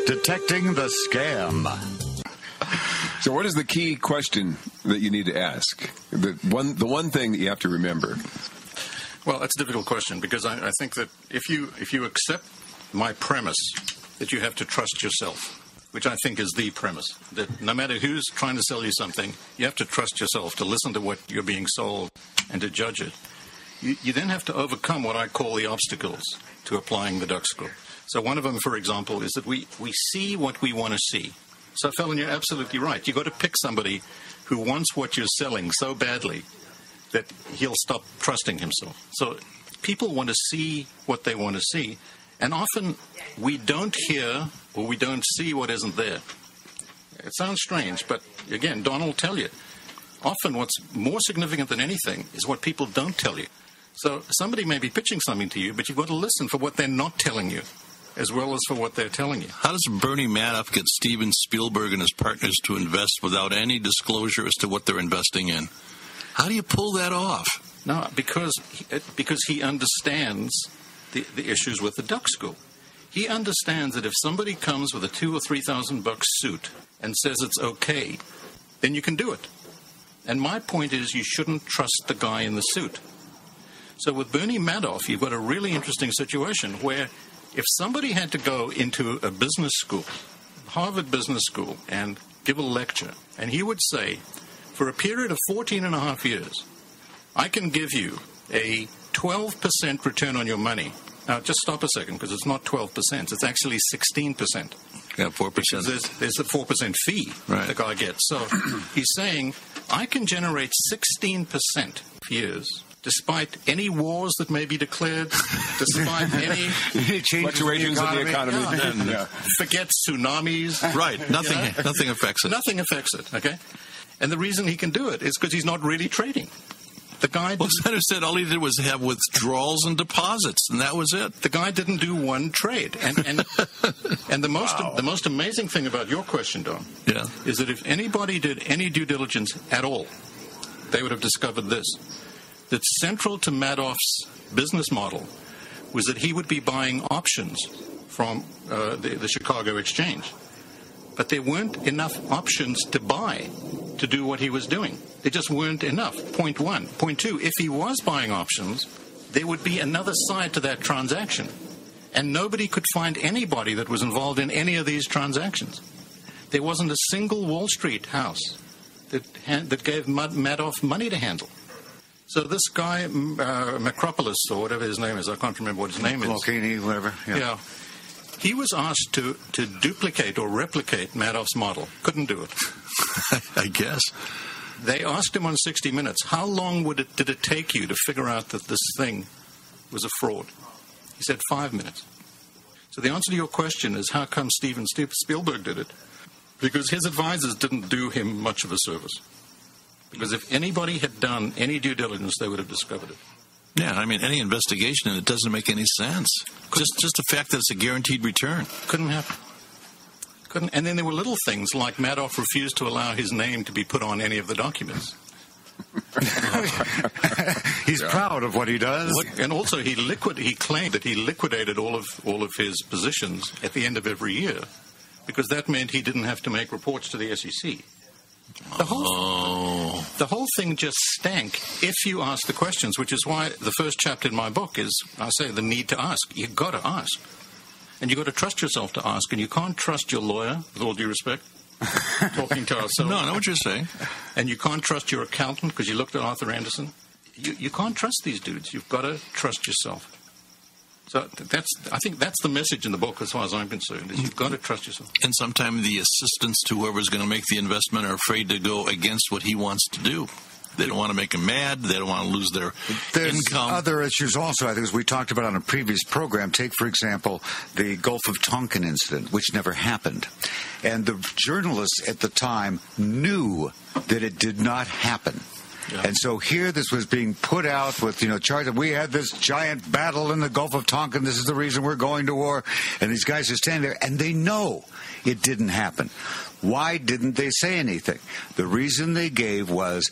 Detecting the scam. So what is the key question that you need to ask? The one thing that you have to remember. Well, that's a difficult question, because I think that if you accept my premise that you have to trust yourself, which I think is the premise, that no matter who's trying to sell you something, you have to trust yourself to listen to what you're being sold and to judge it. You then have to overcome what I call the obstacles to applying the duck school. So one of them, for example, is that we see what we want to see. So, Fallon, you're absolutely right. You've got to pick somebody who wants what you're selling so badly that he'll stop trusting himself. So people want to see what they want to see, and often we don't hear or we don't see what isn't there. It sounds strange, but again, Don will tell you. Often what's more significant than anything is what people don't tell you. So somebody may be pitching something to you, but you've got to listen for what they're not telling you, as well as for what they're telling you. How does Bernie Madoff get Steven Spielberg and his partners to invest without any disclosure as to what they're investing in? How do you pull that off? No, because he understands the issues with the duck school. He understands that if somebody comes with a $2,000 or $3,000 suit and says it's okay, then you can do it. And my point is, you shouldn't trust the guy in the suit. So with Bernie Madoff, you've got a really interesting situation where if somebody had to go into a business school, Harvard Business School, and give a lecture, and he would say, for a period of 14 and a half years, I can give you a 12% return on your money. Now, just stop a second, because it's not 12%. It's actually 16%. Yeah, 4%. There's a 4% fee the guy gets. So he's saying, I can generate 16% for years, despite any wars that may be declared, despite any fluctuations in the economy. Forget tsunamis. Right. Nothing affects it. Nothing affects it, okay? And the reason he can do it is because he's not really trading. The guy... Well, Senator said all he did was have withdrawals and deposits, and that was it. The guy didn't do one trade. And the most amazing thing about your question, Don, is that if anybody did any due diligence at all, they would have discovered this. That central to Madoff's business model was that he would be buying options from the Chicago Exchange. But there weren't enough options to buy to do what he was doing. There just weren't enough, point one. Point two, if he was buying options, there would be another side to that transaction. And nobody could find anybody that was involved in any of these transactions. There wasn't a single Wall Street house that gave Madoff money to handle. So this guy, Macropolis, or whatever his name is, I can't remember what his name is. Malkini, whatever. Yeah. He was asked to duplicate or replicate Madoff's model. Couldn't do it. I guess. They asked him on 60 Minutes, how long did it take you to figure out that this thing was a fraud? He said 5 minutes. So the answer to your question is, how come Steven Spielberg did it? Because his advisors didn't do him much of a service. Because if anybody had done any due diligence, they would have discovered it. Yeah, I mean, any investigation, and it doesn't make any sense. Just the fact that it's a guaranteed return. Couldn't happen. Couldn't. And then there were little things like Madoff refused to allow his name to be put on any of the documents. He's proud of what he does. And also, he claimed that he liquidated all of his positions at the end of every year, because that meant he didn't have to make reports to the SEC. The whole thing just stank if you ask the questions, which is why the first chapter in my book is, I say, the need to ask. You've got to ask. And you've got to trust yourself to ask. And you can't trust your lawyer, with all due respect, talking to ourselves. No, I know what you're saying. And you can't trust your accountant because you looked at Arthur Anderson. You can't trust these dudes. You've got to trust yourself. So I think that's the message in the book, as far as I'm concerned, is you've got to trust yourself. And sometimes the assistants to whoever's going to make the investment are afraid to go against what he wants to do. They don't want to make him mad. They don't want to lose their There's income. Other issues also, I think, as we talked about on a previous program. Take, for example, the Gulf of Tonkin incident, which never happened. And the journalists at the time knew that it did not happen. Yeah. And so here this was being put out with, charges. We had this giant battle in the Gulf of Tonkin. This is the reason we're going to war. And these guys are standing there, and they know it didn't happen. Why didn't they say anything? The reason they gave was,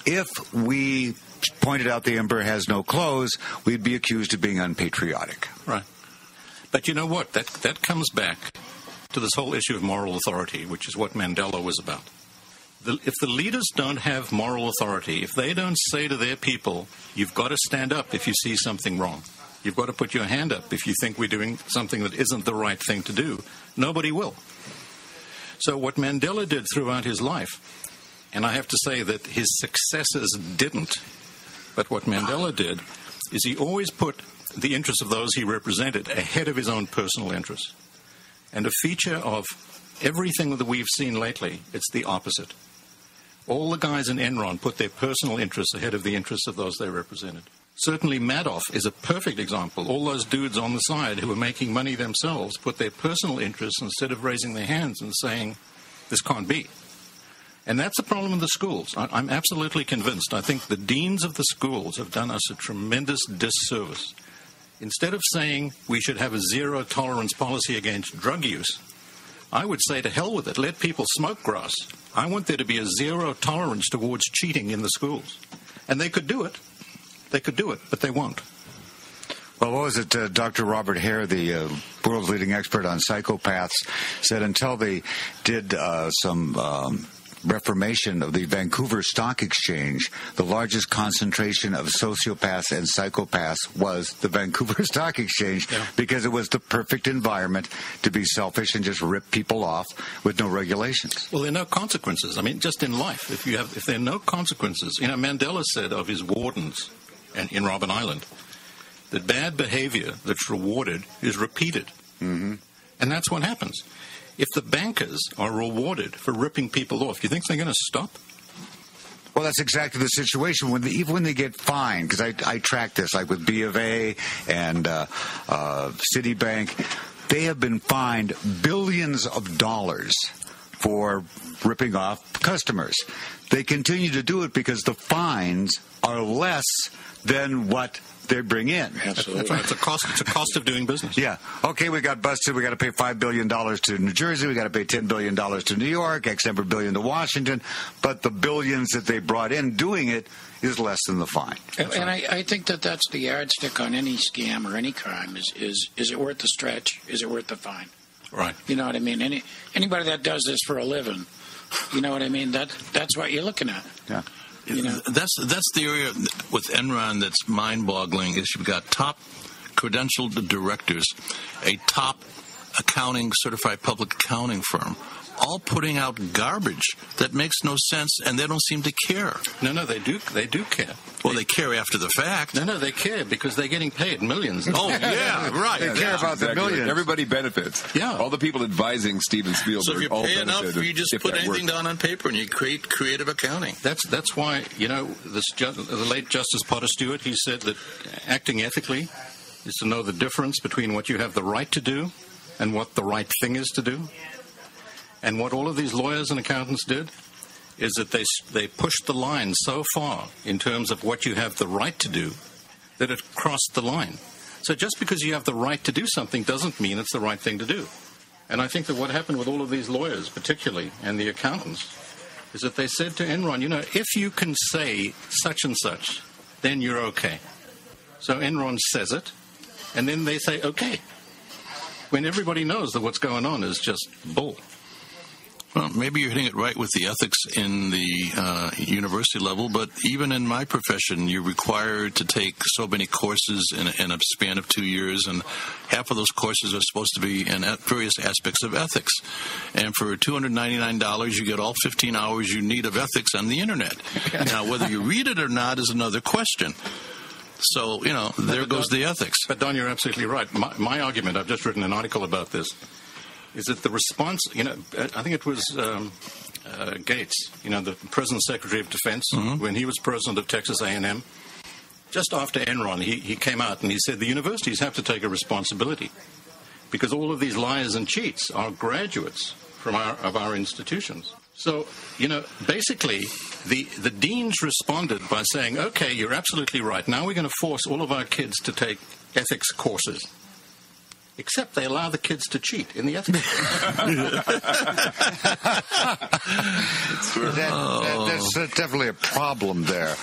if we pointed out the emperor has no clothes, we'd be accused of being unpatriotic. Right. But you know what? That comes back to this whole issue of moral authority, which is what Mandela was about. If the leaders don't have moral authority, if they don't say to their people, you've got to stand up if you see something wrong, you've got to put your hand up if you think we're doing something that isn't the right thing to do, nobody will. So what Mandela did throughout his life, and I have to say that his successors didn't, but what Mandela did is he always put the interests of those he represented ahead of his own personal interests. And a feature of everything that we've seen lately, it's the opposite. All the guys in Enron put their personal interests ahead of the interests of those they represented. Certainly Madoff is a perfect example. All those dudes on the side who are making money themselves put their personal interests instead of raising their hands and saying, this can't be. And that's the problem in the schools. I'm absolutely convinced. I think the deans of the schools have done us a tremendous disservice. Instead of saying we should have a zero-tolerance policy against drug use, I would say to hell with it. Let people smoke grass. I want there to be a zero tolerance towards cheating in the schools. And they could do it. They could do it, but they won't. Well, what was it? Dr. Robert Hare, the world's leading expert on psychopaths, said until they did some reformation of the Vancouver Stock Exchange, the largest concentration of sociopaths and psychopaths was the Vancouver Stock Exchange, because it was the perfect environment to be selfish and just rip people off with no regulations. Well, there are no consequences. I mean, just in life, if there are no consequences, Mandela said of his wardens in Robben Island that bad behavior that's rewarded is repeated. Mm-hmm. And that's what happens. If the bankers are rewarded for ripping people off, do you think they're going to stop? Well, that's exactly the situation. Even when they get fined, because I track this, like with B of A and Citibank, they have been fined billions of dollars for ripping off customers. They continue to do it because the fines are less than what they bring in. Absolutely. That's right. It's a cost of doing business. Yeah. Okay, we got busted. We got to pay $5 billion to New Jersey. We got to pay $10 billion to New York, X number billion to Washington. But the billions that they brought in doing it is less than the fine. And I think that's the yardstick on any scam or any crime is it worth the stretch? Is it worth the fine? Right. You know what I mean? Anybody that does this for a living, you know what I mean? That's what you're looking at. Yeah. That's the area with Enron that's mind-boggling. Is you've got top credentialed directors, a top certified public accounting firm, all putting out garbage that makes no sense, and they don't seem to care. No, they do care. Well, they care after the fact. No, they care because they're getting paid millions. Oh, yeah, right. They care about the millions. Everybody benefits. Yeah. All the people advising Steven Spielberg. So if you pay enough, you just put anything down on paper and you create creative accounting. That's why, the late Justice Potter Stewart, he said that acting ethically is to know the difference between what you have the right to do and what the right thing is to do. And what all of these lawyers and accountants did is that they pushed the line so far in terms of what you have the right to do that it crossed the line. So just because you have the right to do something doesn't mean it's the right thing to do. And I think that what happened with all of these lawyers, particularly, and the accountants, is that they said to Enron, if you can say such and such, then you're okay. So Enron says it, and then they say okay. When everybody knows that what's going on is just bull. Well, maybe you're hitting it right with the ethics in the university level, but even in my profession, you're required to take so many courses in a span of 2 years, and half of those courses are supposed to be in various aspects of ethics. And for $299, you get all 15 hours you need of ethics on the Internet. Now, whether you read it or not is another question. So, there goes the ethics. But, Don, you're absolutely right. My argument, I've just written an article about this, is that the response, I think it was Gates, the President's Secretary of Defense, when he was president of Texas A&M, just after Enron, he came out and he said the universities have to take a responsibility because all of these liars and cheats are graduates of our institutions. So, basically, the deans responded by saying, okay, you're absolutely right. Now we're going to force all of our kids to take ethics courses. Except they allow the kids to cheat in the ethics. That's definitely a problem there.